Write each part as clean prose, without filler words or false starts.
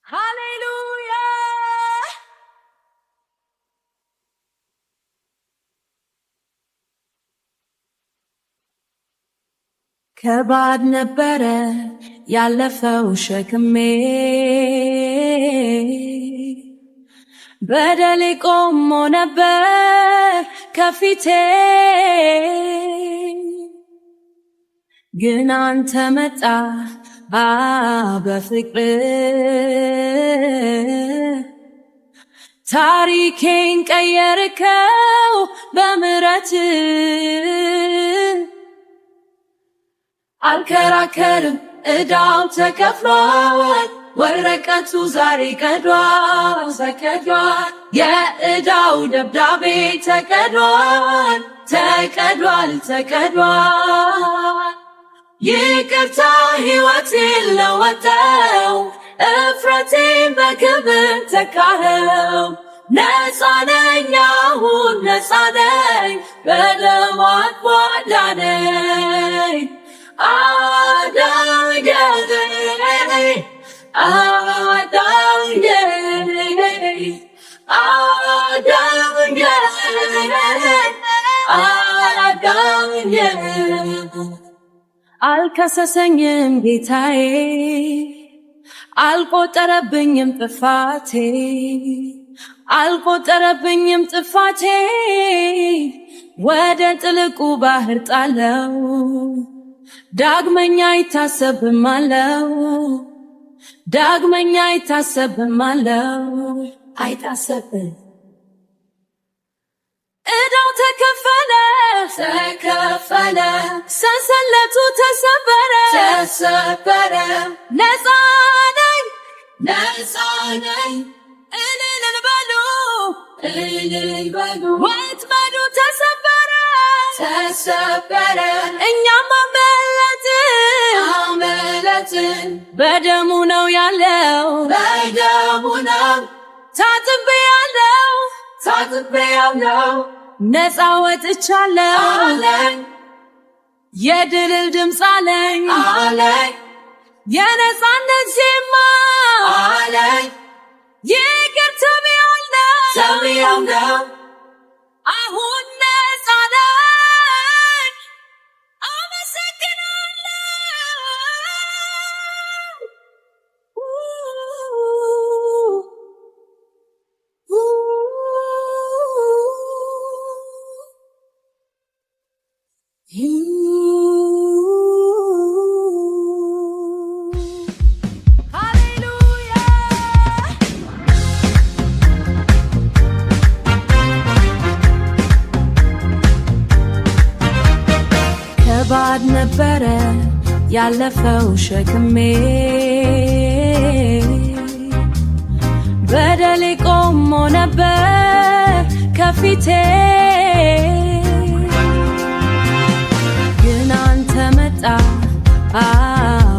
ሃሌሉያ ከባድ ነበረ ያለፈው ሸክሜ በደሌ ቆሞ ነበር ከፊቴ ግን አንተ መጣ በፍቅር ታሪኬን ቀየርከው በምህረት አልከራከርም ዕዳው ተከፍሏል ወረቀቱ ዛሬ ተቀዷል የዕዳው ደብዳቤ ተቀዷል ይቅርታ ሕይወቴን ለወጠው እፍረቴን በክብር ተካኸው ነፃ ነኝ አሁን ነፃ ነኝ በደሙ አዳነኝ አልከሰሰኝም ጌታዬ አልቆጠረብኝም ጥፋቴ ወደ ጥልቁ ባህር ጣለው ዳግመኛ አይታሰብም ዕዳው ተከፈለ ሰንሰለቱ ተሰበረ ነፃ ነኝ እልል በሉ ወጥመዱ ተሰበረ እኛም አመለጥን በደሙ ነው ያለው ታጥቤያለሁ ነፃ ወጥቻለሁ የድል ድምፅ አለኝ የነፃነት ዜማ ይቅር ተብያለሁ አሁን ነፃ ነኝ ከባድ ነበረ ያለፈው ሸክሜ በደሌ ቆሞ ነበር ከፊቴ ግን አንተ መጣ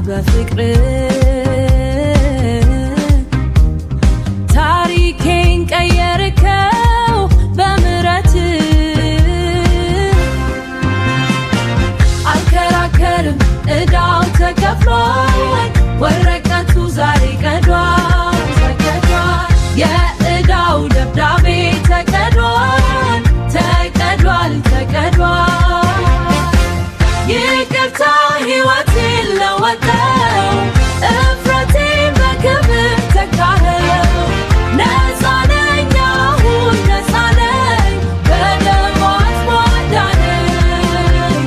በፍቅር ታሪኬን ቀየርከው በምህረት አልከራከርም ዕዳው ተከፍሏል ወረቀቱ ዛሬ ተቀዷል የዕዳው ደብዳቤ ተቀዷል ይቅርታ ሕይወቴን ለወጠው እፍረቴን በክብር ተካኸው ነፃ ነኝ አሁን ነፃ ነኝ በደሙ አዳነኝ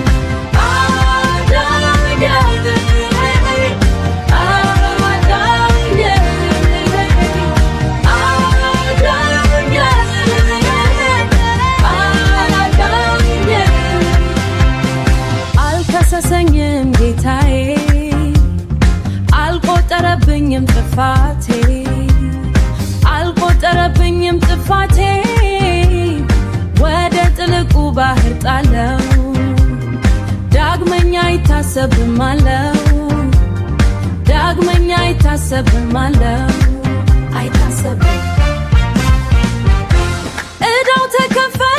አልከሰሰኝም ጌታዬ አልቆጠረብኝም ጥፋቴ ወደ ጥልቁ ባህር ጣለው ዳግመኛ አይታሰብም ዕዳው ተከፈለ